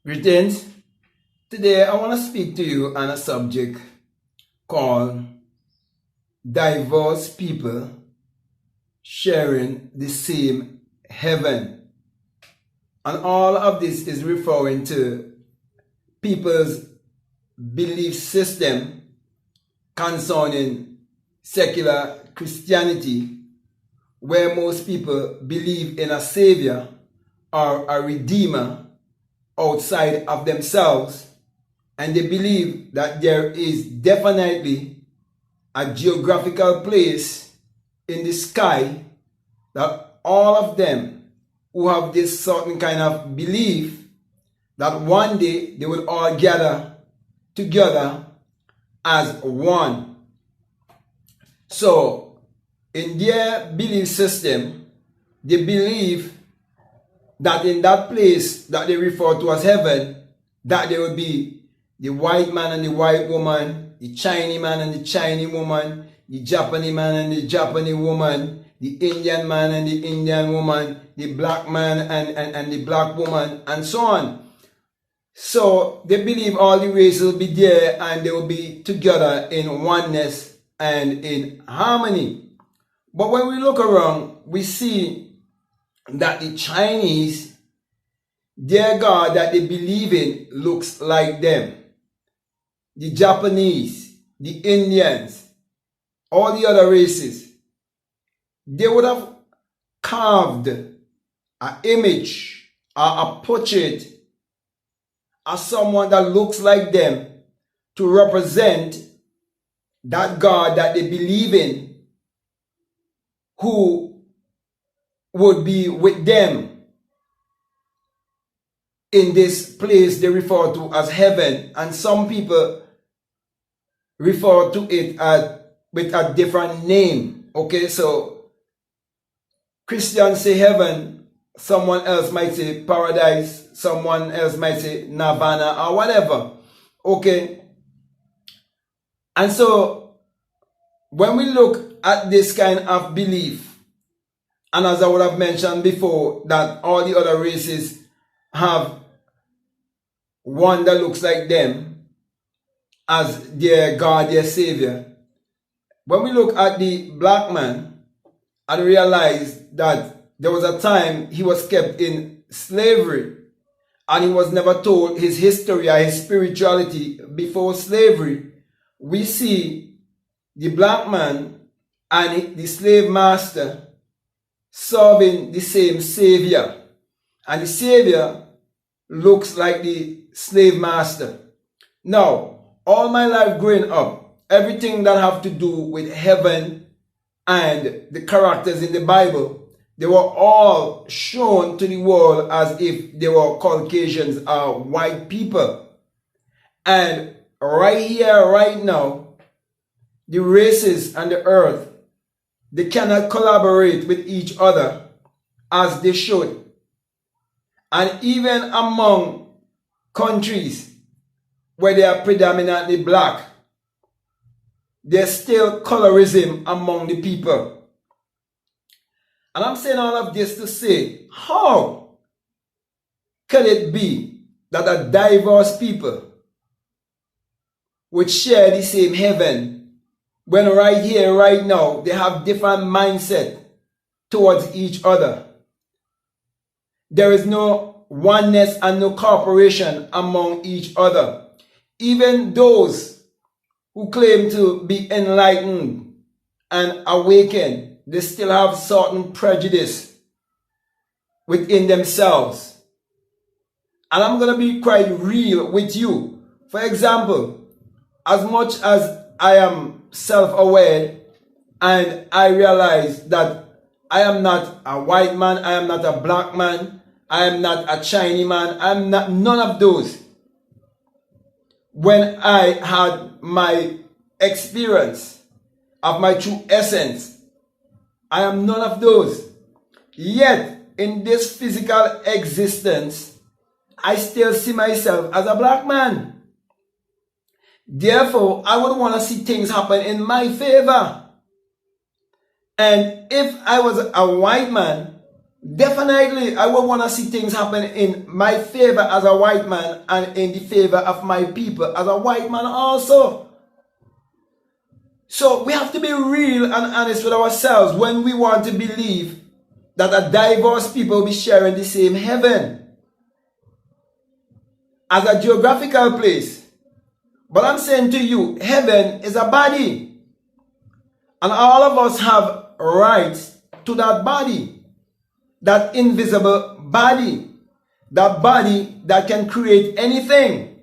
Greetings. Today I want to speak to you on a subject called diverse people sharing the same heaven. And all of this is referring to people's belief system concerning secular Christianity, where most people believe in a savior or a redeemer outside of themselves, and they believe that there is definitely a geographical place in the sky that all of them who have this certain kind of belief that one day they will all gather together as one. So in their belief system, they believe that in that place that they refer to as heaven, that there will be the white man and the white woman, the Chinese man and the Chinese woman, the Japanese man and the Japanese woman, the Indian man and the Indian woman, the black man and the black woman, and so on. So they believe all the races will be there and they will be together in oneness and in harmony. But when we look around, we see that the Chinese, their God that they believe in looks like them. The Japanese, the Indians, all the other races, they would have carved an image or a portrait of someone that looks like them to represent that God that they believe in, who would be with them in this place they refer to as heaven. And some people refer to it as with a different name. Okay, so Christians say heaven, someone else might say paradise, someone else might say nirvana or whatever. Okay, and so when we look at this kind of belief, and as I would have mentioned before, that all the other races have one that looks like them as their God, their Savior. When we look at the black man and realize that there was a time he was kept in slavery and he was never told his history or his spirituality before slavery, we see the black man and the slave master serving the same savior, and the savior looks like the slave master. Now, all my life growing up, everything that have to do with heaven and the characters in the Bible, they were all shown to the world as if they were Caucasians or white people. And right here, right now, the races and the earth, they cannot collaborate with each other as they should. And even among countries where they are predominantly black, there's still colorism among the people. And I'm saying all of this to say, how can it be that a diverse people would share the same heaven when right here, right now, they have different mindset towards each other? There is no oneness and no cooperation among each other. Even those who claim to be enlightened and awakened, they still have certain prejudice within themselves. And I'm going to be quite real with you. For example, as much as I am self-aware and I realize that I am not a white man, I am not a black man, I am not a Chinese man, I am not none of those. When I had my experience of my true essence, I am none of those. Yet in this physical existence, I still see myself as a black man. Therefore, I would want to see things happen in my favor. And if I was a white man definitely I would want to see things happen in my favor as a white man and in the favor of my people as a white man also. So we have to be real and honest with ourselves when we want to believe that a diverse people will be sharing the same heaven as a geographical place. But I'm saying to you, heaven is a body. And all of us have rights to that body, that invisible body, that body that can create anything.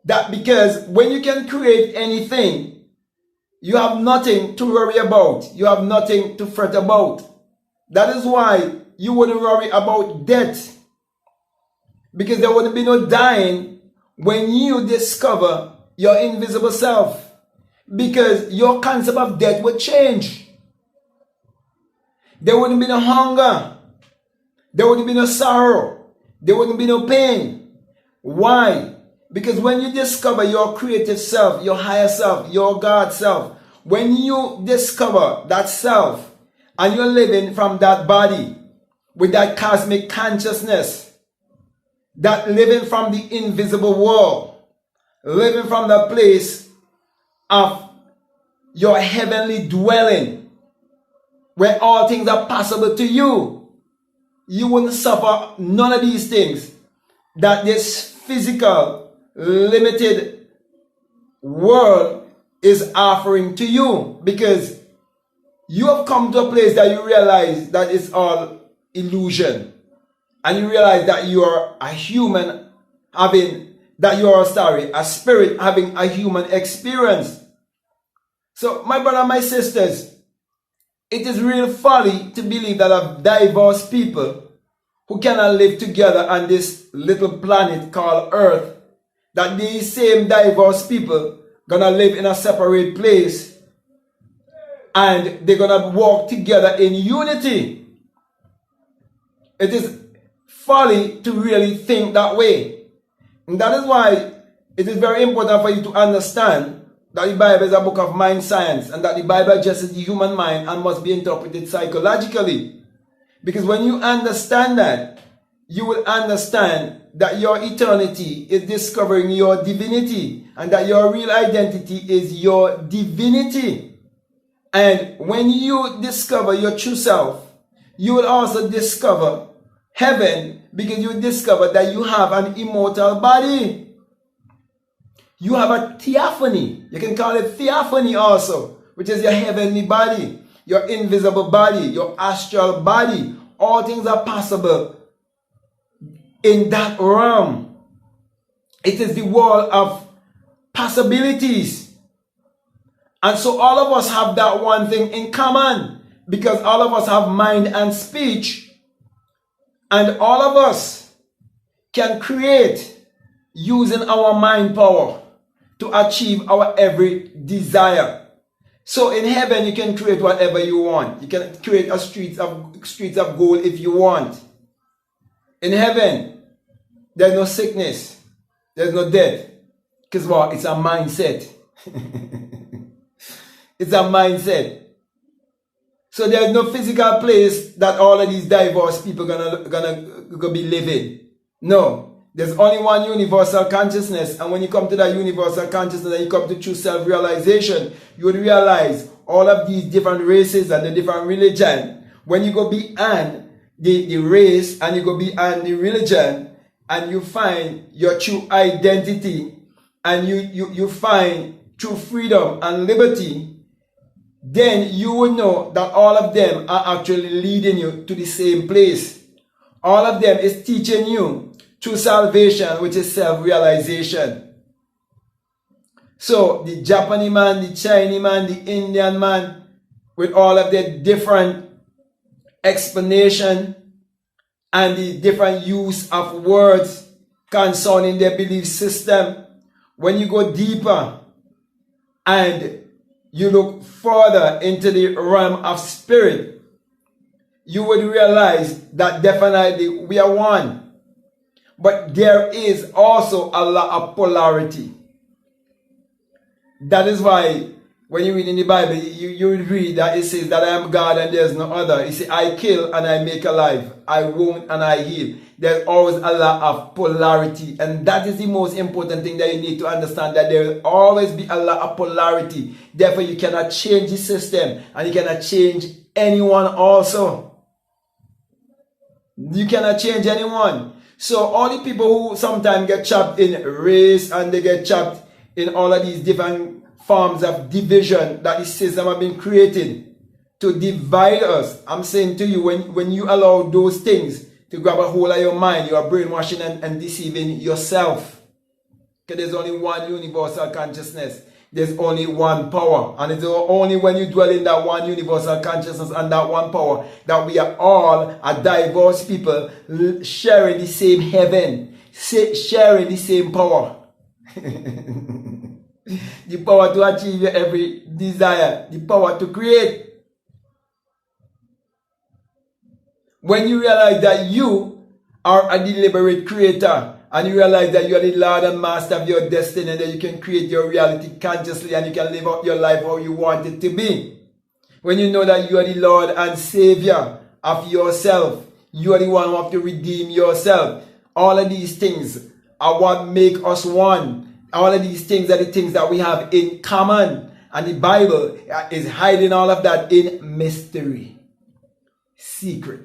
That because when you can create anything, you have nothing to worry about. You have nothing to fret about. That is why you wouldn't worry about death. Because there wouldn't be no dying when you discover your invisible self. Because your concept of death would change. There wouldn't be no hunger. There wouldn't be no sorrow. There wouldn't be no pain. Why? Because when you discover your creative self, your higher self, your God self, when you discover that self and you're living from that body with that cosmic consciousness, that living from the invisible world, living from the place of your heavenly dwelling, where all things are possible to you, you wouldn't suffer none of these things that this physical limited world is offering to you, because you have come to a place that you realize that it's all illusion, and you realize that you are a human having a spirit having a human experience. So my brother, my sisters, it is real folly to believe that a diverse people who cannot live together on this little planet called Earth, that these same diverse people gonna live in a separate place and they're gonna walk together in unity. It is folly to really think that way. And that is why it is very important for you to understand that the Bible is a book of mind science, and that the Bible addresses the human mind and must be interpreted psychologically. Because when you understand that, you will understand that your eternity is discovering your divinity, and that your real identity is your divinity. And when you discover your true self, you will also discover heaven, because you discover that you have an immortal body. You have a theophany. You can call it theophany also, which is your heavenly body, your invisible body, your astral body. All things are possible in that realm. It is the world of possibilities. And so all of us have that one thing in common, because all of us have mind and speech, and all of us can create using our mind power to achieve our every desire. So in heaven you can create whatever you want. You can create a streets of gold if you want. In heaven there's no sickness, there's no death, because what? It's a mindset. It's a mindset. So there's no physical place that all of these diverse people gonna be living. No. There's only one universal consciousness, and when you come to that universal consciousness and you come to true self-realization, you would realize all of these different races and the different religion. When you go beyond the race and you go beyond the religion, and you find your true identity, and you find true freedom and liberty, then you will know that all of them are actually leading you to the same place. All of them is teaching you true salvation, which is self-realization. So the Japanese man, the Chinese man, the Indian man, with all of their different explanation and the different use of words concerning their belief system, when you go deeper and you look further into the realm of spirit, you would realize that definitely we are one. But there is also a lot of polarity. That is why When you read in the Bible, you read that it says that I am God and there's no other. It says, I kill and I make alive. I wound and I heal. There's always a lot of polarity. And that is the most important thing that you need to understand, that there will always be a lot of polarity. Therefore, you cannot change the system and you cannot change anyone also. You cannot change anyone. So all the people who sometimes get trapped in race and they get trapped in all of these different forms of division that the system have been created to divide us. I'm saying to you, when you allow those things to grab a hold of your mind, you are brainwashing and deceiving yourself. Because there's only one universal consciousness. There's only one power. And it's only when you dwell in that one universal consciousness and that one power that we are all a diverse people sharing the same heaven, sharing the same power. The power to achieve your every desire, the power to create. When you realize that you are a deliberate creator, and you realize that you are the Lord and Master of your destiny, that you can create your reality consciously and you can live out your life how you want it to be. When you know that you are the Lord and Savior of yourself, you are the one who have to redeem yourself. All of these things are what make us one. All of these things are the things that we have in common. And the Bible is hiding all of that in mystery. Secret.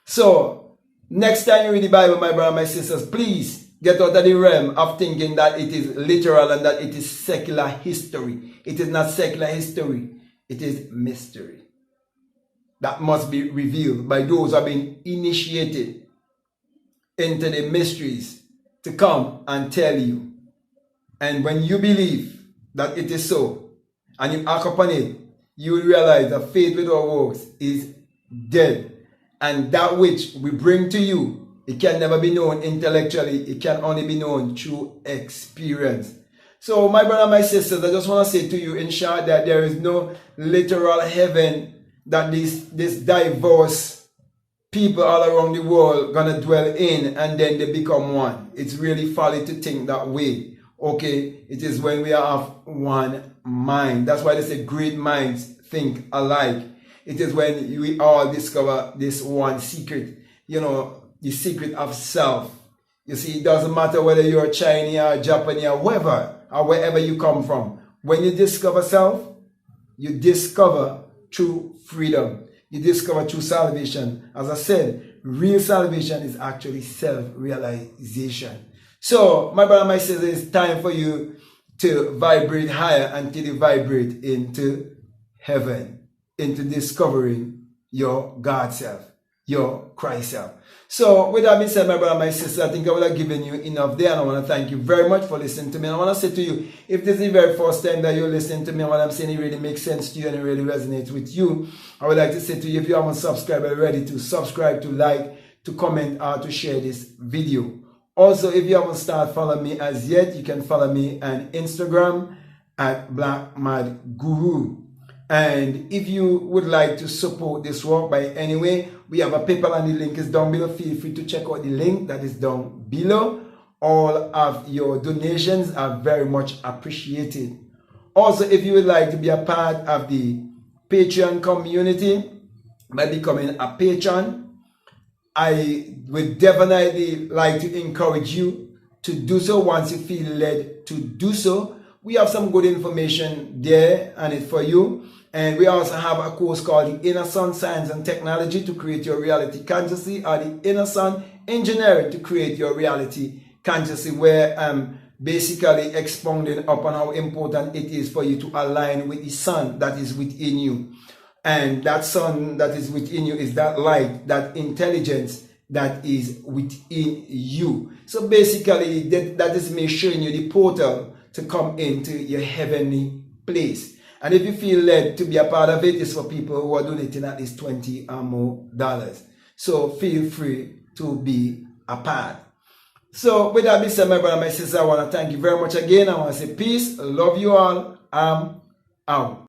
So, next time you read the Bible, my brother, my sisters, please get out of the realm of thinking that it is literal and that it is secular history. It is not secular history. It is mystery that must be revealed by those who have been initiated into the mysteries to come and tell you. And when you believe that it is so, and you act upon it, you will realize that faith without works is dead. And that which we bring to you, it can never be known intellectually. It can only be known through experience. So my brother, my sisters, I just want to say to you in short that there is no literal heaven that this diverse people all around the world gonna dwell in and then they become one. It's really folly to think that way. Okay, it is when we are of one mind. That's why they say great minds think alike. It is when we all discover this one secret, you know, the secret of self. You see, it doesn't matter whether you're Chinese or Japanese or whoever or wherever you come from. When you discover self, you discover true freedom. You discover true salvation. As I said, real salvation is actually self-realization. So, my brother, my sister, it's time for you to vibrate higher until you vibrate into heaven. Into discovering your God self, your Christ self. So with that being said, my brother, my sister, I think I would have given you enough there, and I want to thank you very much for listening to me. And I want to say to you, if this is the very first time that you're listening to me and what I'm saying, it really makes sense to you and it really resonates with you, I would like to say to you, if you haven't subscribed already, to subscribe, to like, to comment, or to share this video. Also, if you haven't started following me as yet, you can follow me on Instagram at BlackMadGuru. And if you would like to support this work by any way, we have a PayPal and the link is down below. Feel free to check out the link that is down below. All of your donations are very much appreciated. Also, if you would like to be a part of the Patreon community by becoming a patron, I would definitely like to encourage you to do so once you feel led to do so. We have some good information there and it for you. And we also have a course called the Inner Sun Science and Technology to create your reality consciously, or the Inner Sun Engineering to create your reality consciously, where I'm basically expounding upon how important it is for you to align with the sun that is within you. And that sun that is within you is that light, that intelligence that is within you. So basically, that is me showing you the portal to come into your heavenly place. And if you feel led to be a part of it, it's for people who are donating at least $20 or more. So feel free to be a part. So with that being said, my brother, my sister, I want to thank you very much again. I want to say peace, love you all, I'm out.